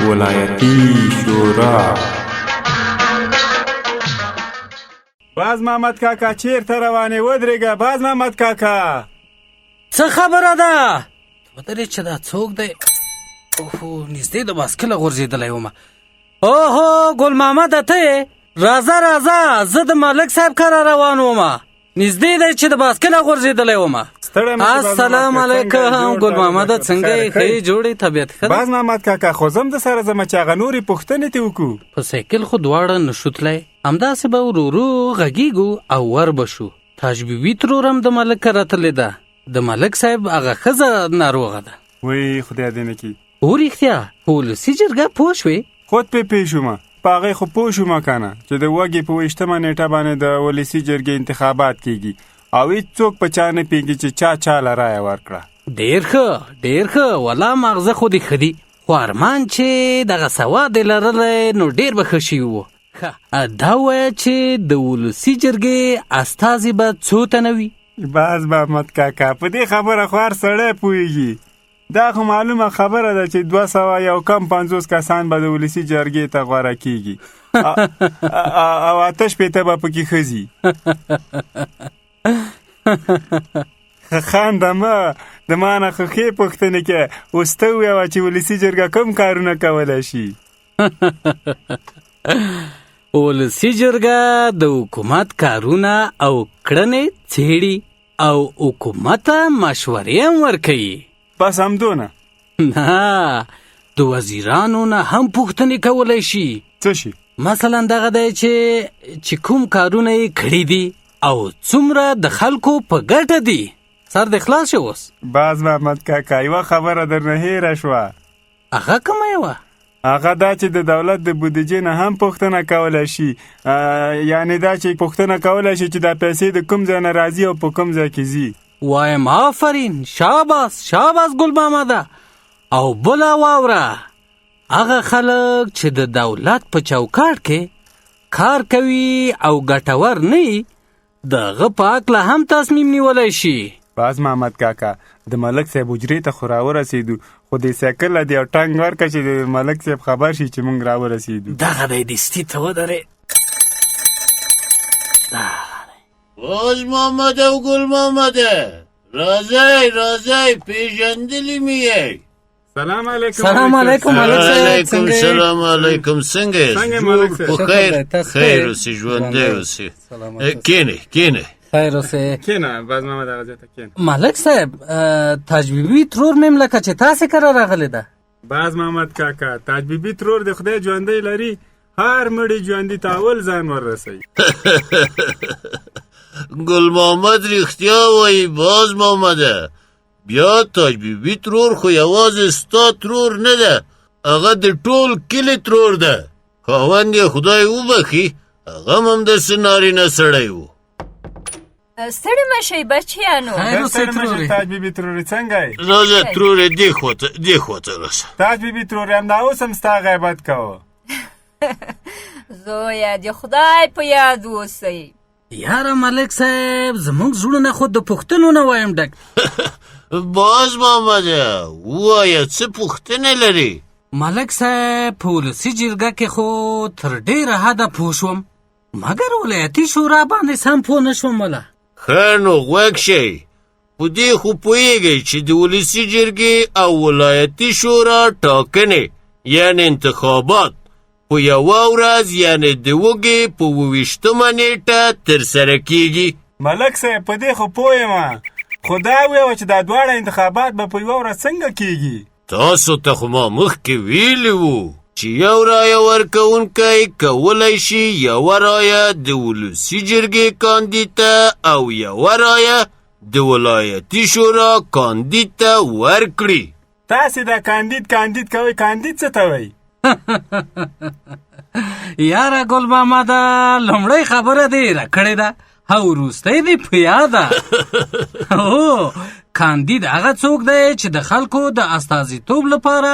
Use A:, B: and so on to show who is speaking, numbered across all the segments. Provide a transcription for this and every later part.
A: ولایتي شورا. باز محمد کاکا چیرته روانې؟ ودرېږه باز محمد کاکا.
B: څه خبره ده؟ ودرې چې دا څوک دی؟ اوهو نږدې د باسکله غورځېدلی ومه. اوهو ګل محمده ته یې؟ راځه راځه، زه د ملک صاحب کره روان ومه. نږدې دی چې د باسکله غورځېدلی ومه. السلام علیکم ګل محمده، څنګه یې؟ ښه یې؟ جوړې؟ طبیعت ښه ده؟
A: باز محمد کاکا خو زه هم د سره ځمه چې هغه نورې پوښتنې تې وکړو.
B: په سایکل خو دواړه نشو تلی، همداسې به ورو ورو غږیږو او ور به شو. تاج بیبي ترور هم د ملک کره تلې ده. د ملک صاحب هغه ښځه ناروغه ده.
A: وی خدای دې نه کړي.
B: هو رښتیا په ولسي جرګه پوه شوې؟
A: خود پې پوه شومه، په هغې خو پوه شومه که نه چې د وږې په 20مه نېټه باندې د ولسي جرګې انتخابات کېږي او هېڅوک په چا نه پوهېږي چې چا له رایه ورکړه. ډېر
B: ښه ډېر ښه، والله ماغزه خو دې ښه دي، خو ارمان چې دغه سواد یې لرلی نو ډېر به ښه شوي وو. ښه دا ووایه چې د ولسي جرګې استازي به څو تنه وي؟
A: باز محمد کاکا په دې خبره خو هر سړی پوهېږي. دا خو معلومه خبره ده چې 250 کسان به د ولسي جرګې ته غوره کېږي او 8 به پکې ښځي. خانده مه، د ما نه خو ښې پوښتنې کې اوس ته ووایه چې ولسي جرګه کوم کارونه کولی شي؟
B: ولسي جرګه د حکومت کارونه او کړنې څېړي او حکومت ته مشورې هم ورکوي.
A: بس همدونه؟
B: نه، د وزیرانو نه هم پوښتنې کولی شي.
A: څه شي؟
B: مثلا دغه دی چې کوم کارونه یې کړي دي او څومره د خلکو په ګټه دي. سر دې خلاص شو اوس؟
A: باز محمد کاکا یوه خبره درنه هېره شوه.
B: هغه کومه یوه؟
A: هغه دا چې د دولت د بودیجې نه هم پوښتنه کولی شي، یعنې دا چې پوښتنه کولی شي چې دا پیسې د کوم ځای نه راځي او په کوم ځای کې ځي.
B: وایم آفرین، شاباس شاباس ګل محمده. او بله واوره، هغه خلک چې د دولت په چوکاټ کې کار کوي او ګټور نه وي د هغه په هکله هم تصمیم نیولی شي.
A: باز محمد کاکا د ملک صاحب حجرې ته خو راورسېدو، خو دې سایکل له دې یو ټنګ ورکړه چې د ملک صاحب خبر شي چې موږ راورسېدو.
B: دغه دی دستي ته ودرې.
C: باز محمد او ګل محمد، راځئ راځئ، پیژندلی مې یې.
A: سلام علیکم.
B: سلام علیکم ملک صاحب.
C: علیکم سلام علیکم. څنګه
A: ملک صاحب؟
C: خیر اوسې، ژوندی اوسې. کینې
B: خیر اوسې.
A: کینه باز محمد، هغه ځای ته کینه.
B: ملک صاحب تاج بیبي ترور مې لکه چې تاسې کره راغلی ده.
A: باز محمد کاکا تاج بیبي ترور د خدای ژوندی لري، هر مړي ژوندي ته اول ځان وررسوي.
C: ګل محمد رښتیا وایي باز محمده. بیا تاج بیبي ترور خو یوازې ستا ترور نه ده، هغه د ټول کلي ترور ده. خاوند یې خدای وبخي، هغه هم همداسې نارینه سړی و.
D: ستړي مشئ بچیانو.
A: تاج بیبي ترورې څنګه یې؟
C: راځه ترورې دې خواته راسه.
A: تاج بیبي ترورې همدا اوس هم ستا غیبت کوه.
D: زویه د خدای په یاد اوسئ.
B: یاره ملک صاحب زموږ زړونه خو د پوښتنو نه وایم ډک.
C: باز محمده ووایه څه پوښتنې لري؟
B: ملک صاحب په ولسي جرګه کې خو تر ډېره حده پوه شوم، مګر ولایتي شورا باندې سم پوه نه شوم. وله
C: ښه نو غوږ شئ، په دې خو پوهېږئ چې د ولسي جرګې او ولایتي شورا ټاکنې یعنې انتخابات په یوه ورځ یعنې د وږې په 28مه نېټه ترسره کېږي.
A: ملک صاحب په دې خو پوه یم، خو دا ویوه چې دا دواړه انتخابات به په یوه ورځ څنګه کېږي؟
C: تاسو ته خو ما مخکې ویلي وو چې یو رایه ورکوونکی کولی شي یوه رایه د ولسي جرګې کاندید ته او یوه رایه د ولایتي شورا کاندید ته ورکړي.
A: تاسې دا کاندید کوئ، کاندید څه ته وایي؟
B: یاره ګل محمده لومړی خبره دې راکړې ده او وروستی دې په یاده. هو کاندید هغه څوک دی چې د خلکو د استازیتوب لپاره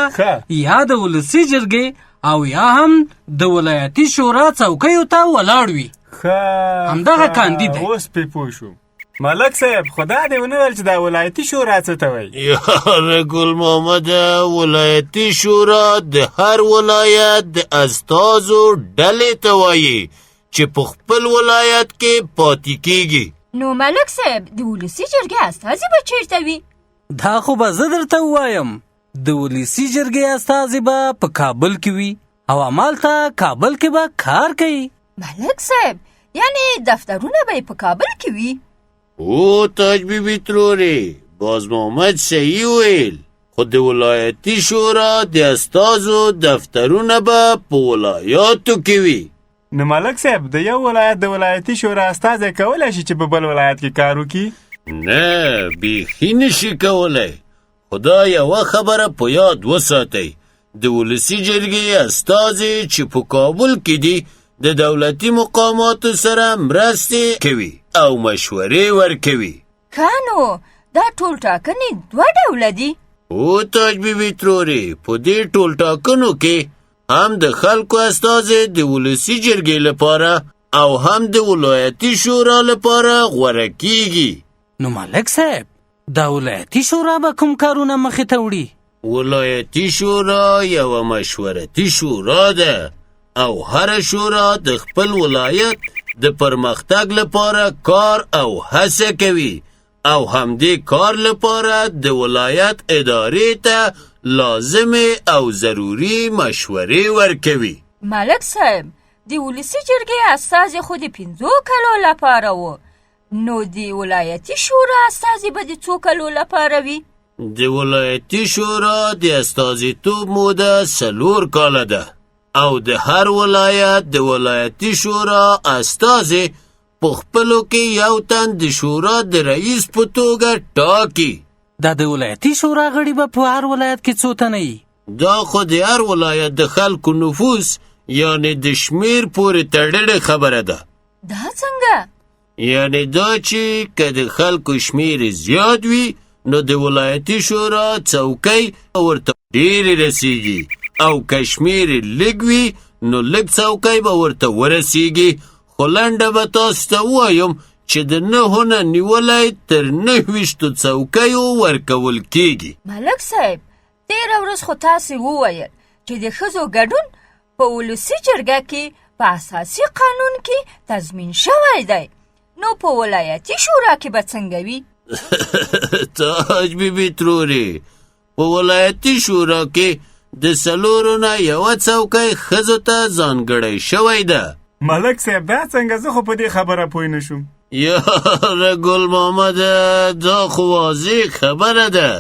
B: یا د ولسي جرګې او یا هم د ولایتي شورا څوکیو ته ولاړ وي. همدغه کاندید دی.
A: اوس پې پوه شوم. ملک صاحب خدا دې ونه ویل چې دا ولایتي شورا څه ته وایي
C: یاره ګل محمد ولایتي شورا د هر ولایت د استازو ډلې ته وایي چې په خپل ولایت کې پاتې کیږي.
D: نو ملک صاحب د ولسي جرګې استازي به چیرته وي؟
B: دا خو به زه درته ووایم د ولسي جرګې استازي به په کابل کې وي او همالته کابل کې به کار کوي.
D: ملک صاحب یعنی دفترونه به په کابل کې وي؟
C: او تاج بیبي ترورې باز محمد صحیح ویل، خو د ولایتي شورا د استازو دفترونه به په ولایاتو کې وي.
A: نو ملک صاحب د یو ولایت د ولایتي شورا استازی کولی شي چې په بل ولایت کې کار وکړي؟
C: نه بیخي نشي کولی. خو دا یوه خبره په یاد وساتئ، د ولسي جرګې استازي چې په کابل کې دي د دولتي مقاماتو سره مرستې کوي او مشورې ورکوي.
D: کانو دا ټول ټاکنې 2 ډوله دي.
C: او تاج بیبي ترورې په دې ټول ټاکنو کې هم د خلکو استازي د ولسي جرګې لپاره او هم د ولایتي شورا لپاره غوره کیږي.
B: نو ملک صاحب دا ولایتي شورا به کوم کارونه مخې ته وړي؟
C: ولایتي شورا یوه مشورتي شورا ده او هر شورا د خپل ولایت د پرمختګ لپاره کار او هڅه کوي او همدې کار لپاره د ولایت ادارې ته لازمه او ضروري مشورې ورکوي.
D: ملک صاحب د ولسي جرګې استازي خو د 5 کلو لپاره و، نو د ولایتي شورا استازي به د 2 کلو لپاره وي؟
C: د ولایتي شورا د استازیتوب موده 4 کاله ده او د هر ولایت د ولایتي شورا استازي په خپلو کې یو تن د شورا د رئیس په توګه ټاکي.
B: دا د ولایتي شورا غړي به په هر ولایت کې څو تنه وي؟
C: دا خو د هر ولایت د خلکو نفوس یعنی د شمیر پورې تړلې خبره ده.
D: دا څنګه؟
C: یعنی دا چې که د خلکو شمیر زیات وي نو د ولایتي شورا څوکۍ ورته ډېرې رسیږي او که شمیر لږ وي نو لږ څوکۍ به ورته ورسیږي. خو لنډه به تاسو ته ووایم چې د 9 نه نیولی تر 29 څوکیو ورکول کیږي.
D: ملک صاحب تیره ورځ خو تاسې وویل چې د ښځو ګډون په ولسي جرګه کې په اساسي قانون کې تضمین شوی دی، نو په ولایتي شورا کې به څنګه وي؟
C: تاج بیبي ترورې په ولایتي شورا کې د 4 نه 1 څوکۍ ښځو ته ځانګړی شوی ده.
A: ملک صاحب دا څنګه؟ زه خو په دې خبره پوه نه شوم.
C: یاره ګل محمد دا خو واضح خبره ده،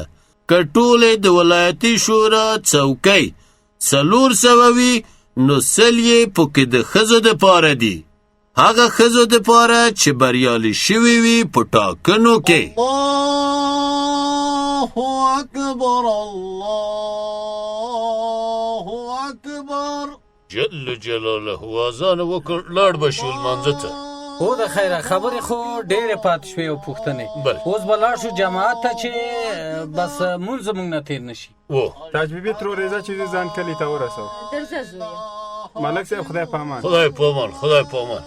C: که ټولې د ولایتي شورا څوکۍ 400 وي نو 100 یې پکې د ښځو دپاره دي، هغه ښځو دپاره چې بریالي شوي وي په ټاکنو کې. الله اکبر الله اکبر جل جلاله. اذان وکړ لاړ به شو لمانځه ته.
B: هو د خیره خبرې خو ډېرې پاتې شوې او پوښتنې. اوس به لاړ شو جماعت ته چې بس مونځ زموږ نه تېر نه شي.
A: تاج بیبي ترورې ځه چې ځان کلي ته ورسو.
D: درځه زویه.
A: ملک صاحب خدای په امان.
C: خدای په امان.